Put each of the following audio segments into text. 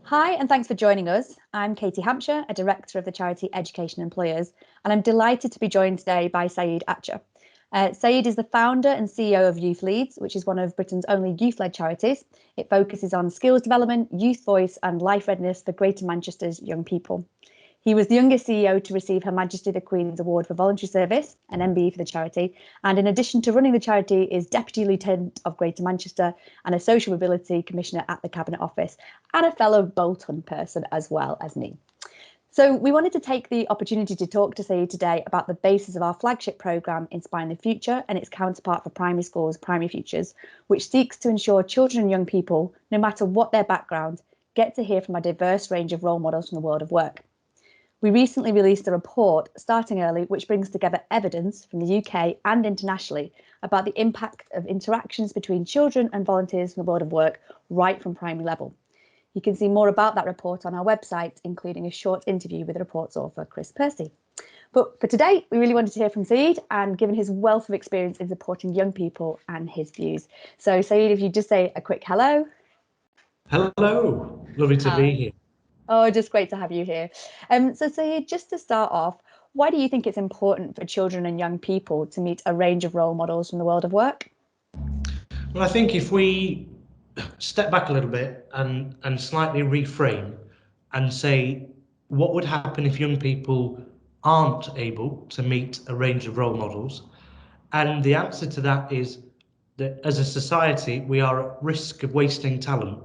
Hi, and thanks for joining us. I'm Katie Hampshire, a director of the charity Education Employers, and I'm delighted to be joined today by Saeed Atcha. Saeed is the founder and CEO of Youth Leads, which is one of Britain's only youth-led charities. It focuses on skills development, youth voice, and life readiness for Greater Manchester's young people. He was the youngest CEO to receive Her Majesty the Queen's Award for Voluntary Service, an MBE for the charity, and in addition to running the charity is Deputy Lieutenant of Greater Manchester and a Social Mobility Commissioner at the Cabinet Office, and a fellow Bolton person as well as me. So we wanted to take the opportunity to talk to Saeed today about the basis of our flagship programme, Inspiring the Future, and its counterpart for primary schools, Primary Futures, which seeks to ensure children and young people, no matter what their background, get to hear from a diverse range of role models from the world of work. We recently released a report, Starting Early, which brings together evidence from the UK and internationally about the impact of interactions between children and volunteers in the world of work right from primary level. You can see more about that report on our website, including a short interview with the report's author, Chris Percy. But for today, we really wanted to hear from Saeed, and given his wealth of experience in supporting young people and his views. So Saeed, if you just say a quick hello. Hello, lovely to be here. Oh, just great to have you here. So Saeed, just to start off, why do you think it's important for children and young people to meet a range of role models from the world of work? Well, I think if we step back a little bit and slightly reframe and say, what would happen if young people aren't able to meet a range of role models? And the answer to that is that as a society, we are at risk of wasting talent.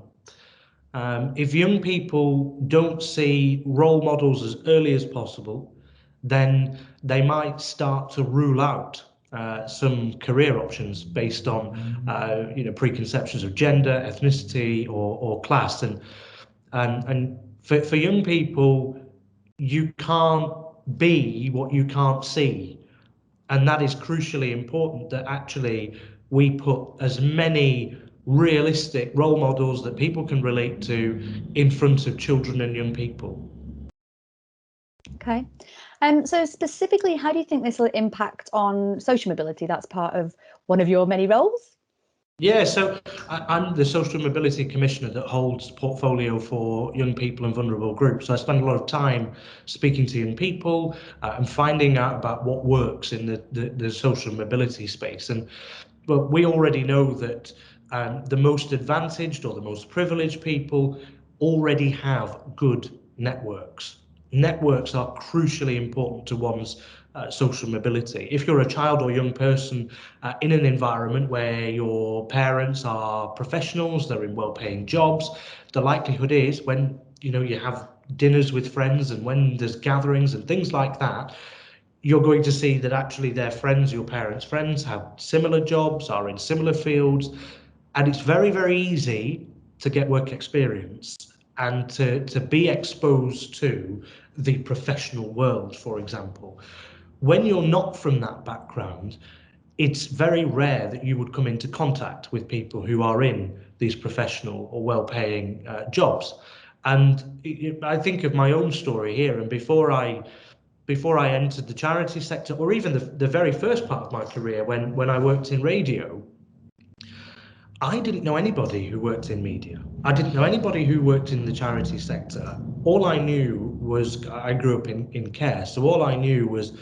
If young people don't see role models as early as possible, then they might start to rule out some career options based on preconceptions of gender, ethnicity, or class. And for young people, you can't be what you can't see. And that is crucially important, that actually we put as many realistic role models that people can relate to in front of children and young people. Okay. So specifically, how do you think this will impact on social mobility? That's part of one of your many roles. Yeah, so I'm the Social Mobility Commissioner that holds portfolio for young people and vulnerable groups. So I spend a lot of time speaking to young people and finding out about what works in the social mobility space. But we already know that the most advantaged or the most privileged people already have good networks. Networks are crucially important to one's social mobility. If you're a child or young person in an environment where your parents are professionals, they're in well-paying jobs, the likelihood is when you have dinners with friends and when there's gatherings and things like that, you're going to see that actually their friends, your parents' friends, have similar jobs, are in similar fields, and it's very, very easy to get work experience and to be exposed to the professional world, for example. When you're not from that background, it's very rare that you would come into contact with people who are in these professional or well-paying jobs. And I think of my own story here, and before I entered the charity sector, or even the very first part of my career when I worked in radio, I didn't know anybody who worked in media. I didn't know anybody who worked in the charity sector. All I knew was I grew up in care. So all I knew was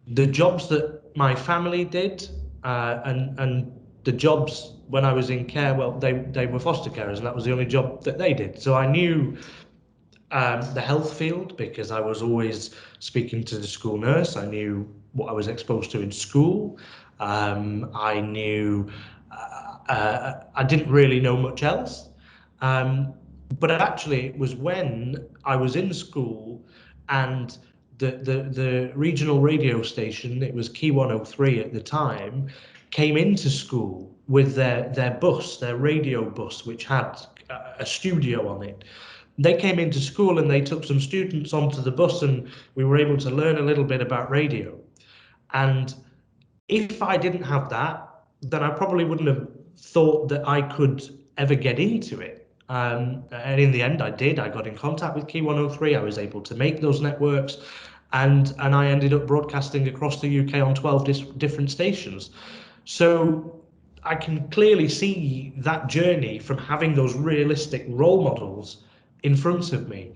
the jobs that my family did and the jobs when I was in care, well, they were foster carers, and that was the only job that they did. So I knew the health field because I was always speaking to the school nurse. I knew what I was exposed to in school. I knew I didn't really know much else. But actually, it was when I was in school and the regional radio station, it was Key 103 at the time, came into school with their bus, their radio bus, which had a studio on it. They came into school and they took some students onto the bus, and we were able to learn a little bit about radio. And if I didn't have that, then I probably wouldn't have thought that I could ever get into it. And in the end, I did. I got in contact with Key 103. I was able to make those networks, and I ended up broadcasting across the UK on 12 different stations. So I can clearly see that journey from having those realistic role models in front of me.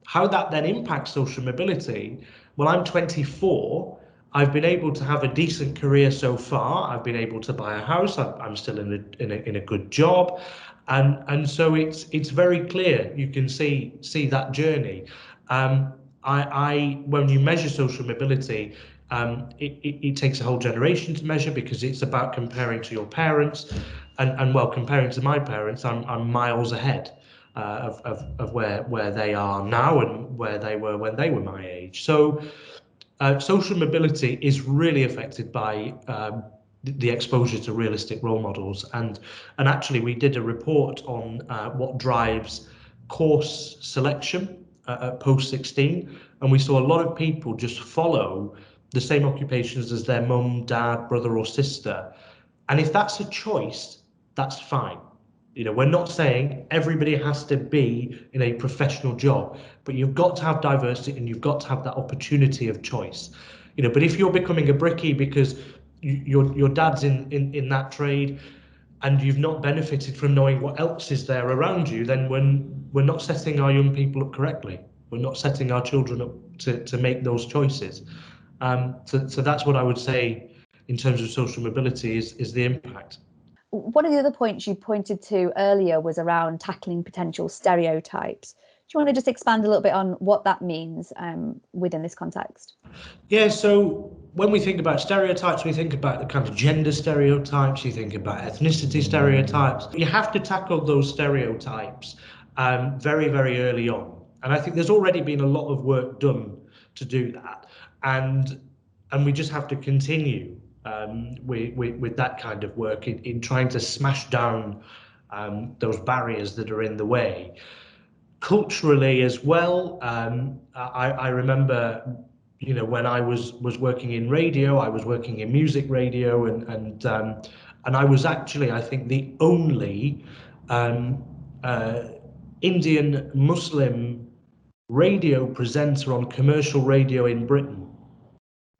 How that then impacts social mobility, well, I'm 24. I've been able to have a decent career so far. I've been able to buy a house. I'm still in a good job, and so it's very clear. You can see that journey. I when you measure social mobility, it takes a whole generation to measure, because it's about comparing to your parents, and well, comparing to my parents, I'm miles ahead of where they are now and where they were when they were my age. So social mobility is really affected by the exposure to realistic role models, and actually we did a report on what drives course selection at post 16, and we saw a lot of people just follow the same occupations as their mum, dad, brother or sister, and if that's a choice, that's fine. You know, we're not saying everybody has to be in a professional job, but you've got to have diversity and you've got to have that opportunity of choice. You know, but if you're becoming a brickie because your dad's in that trade, and you've not benefited from knowing what else is there around you, then when we're not setting our young people up correctly, we're not setting our children up to make those choices. So that's what I would say in terms of social mobility is the impact. One of the other points you pointed to earlier was around tackling potential stereotypes. Do you want to just expand a little bit on what that means within this context? Yeah, so when we think about stereotypes, we think about the kind of gender stereotypes, you think about ethnicity stereotypes. You have to tackle those stereotypes very, very early on. And I think there's already been a lot of work done to do that. And we just have to continue with that kind of work in trying to smash down those barriers that are in the way. Culturally as well, I remember, you know, when I was working in radio, I was working in music radio, and I was actually, I think, the only um, uh, Indian Muslim radio presenter on commercial radio in Britain.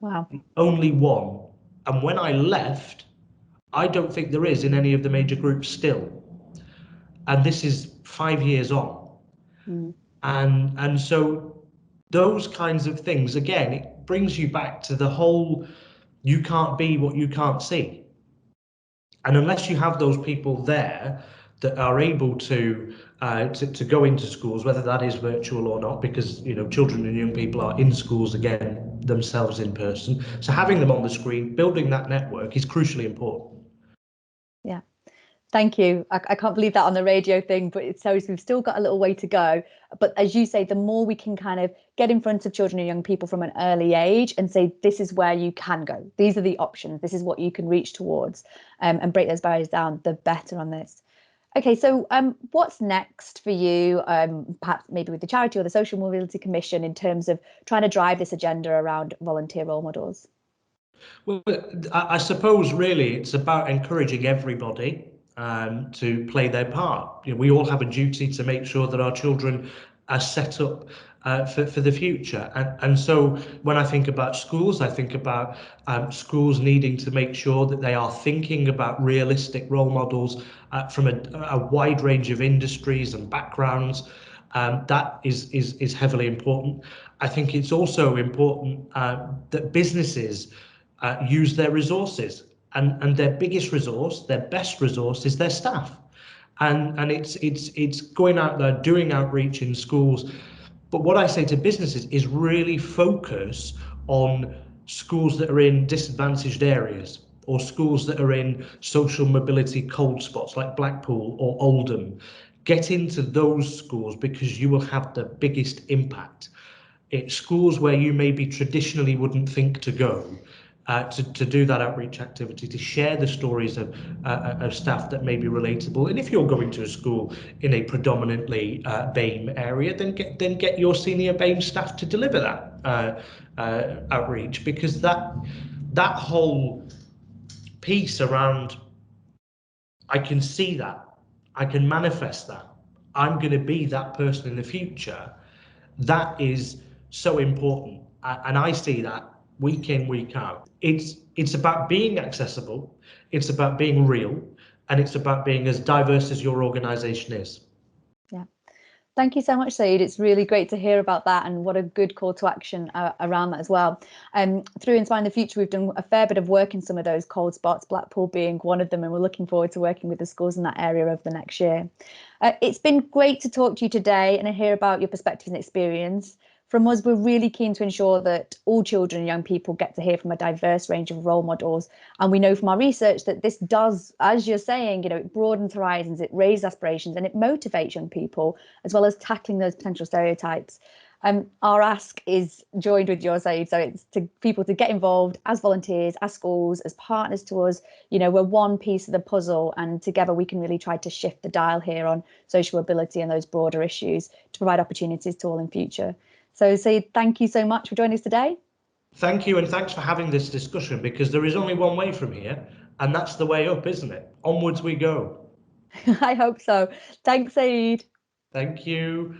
Wow. Only one. And when I left, I don't think there is in any of the major groups still. And this is 5 years on. Mm. And so those kinds of things, again, it brings you back to the whole, you can't be what you can't see. And unless you have those people there that are able to go into schools, whether that is virtual or not, because you know children and young people are in schools again themselves in person. So having them on the screen, building that network is crucially important. Yeah. Thank you. I can't believe that on the radio thing, but it shows we've still got a little way to go. But as you say, the more we can kind of get in front of children and young people from an early age and say, this is where you can go. These are the options. This is what you can reach towards, and break those barriers down, the better on this. Okay, so what's next for you, perhaps maybe with the charity or the Social Mobility Commission, in terms of trying to drive this agenda around volunteer role models? Well, I suppose really it's about encouraging everybody to play their part. You know, we all have a duty to make sure that our children are set up for the future. And so when I think about schools, I think about schools needing to make sure that they are thinking about realistic role models from a wide range of industries and backgrounds. That is heavily important. I think it's also important that businesses use their resources, and their biggest resource, their best resource, is their staff, and it's going out there doing outreach in schools. But what I say to businesses is really focus on schools that are in disadvantaged areas, or schools that are in social mobility cold spots like Blackpool or Oldham. Get into those schools because you will have the biggest impact. It's schools where you maybe traditionally wouldn't think to go, to do that outreach activity, to share the stories of staff that may be relatable. And if you're going to a school in a predominantly BAME area, then get your senior BAME staff to deliver that outreach, because that whole piece around, I can see that, I can manifest that, I'm going to be that person in the future, that is so important. And I see that week in, week out. It's about being accessible, it's about being real, and it's about being as diverse as your organization is. Yeah. Thank you so much, Saeed. It's really great to hear about that, and what a good call to action around that as well. Through Inspiring the Future, we've done a fair bit of work in some of those cold spots, Blackpool being one of them, and we're looking forward to working with the schools in that area over the next year. It's been great to talk to you today and hear about your perspectives and experience. From us, we're really keen to ensure that all children and young people get to hear from a diverse range of role models. And we know from our research that this does, as you're saying, it broadens horizons, it raises aspirations, and it motivates young people, as well as tackling those potential stereotypes. Our ask is joined with yours, Saeed. So it's to people to get involved as volunteers, as schools, as partners to us. We're one piece of the puzzle, and together we can really try to shift the dial here on social mobility and those broader issues to provide opportunities to all in future. So, Saeed, thank you so much for joining us today. Thank you, and thanks for having this discussion, because there is only one way from here, and that's the way up, isn't it? Onwards we go. I hope so. Thanks, Saeed. Thank you.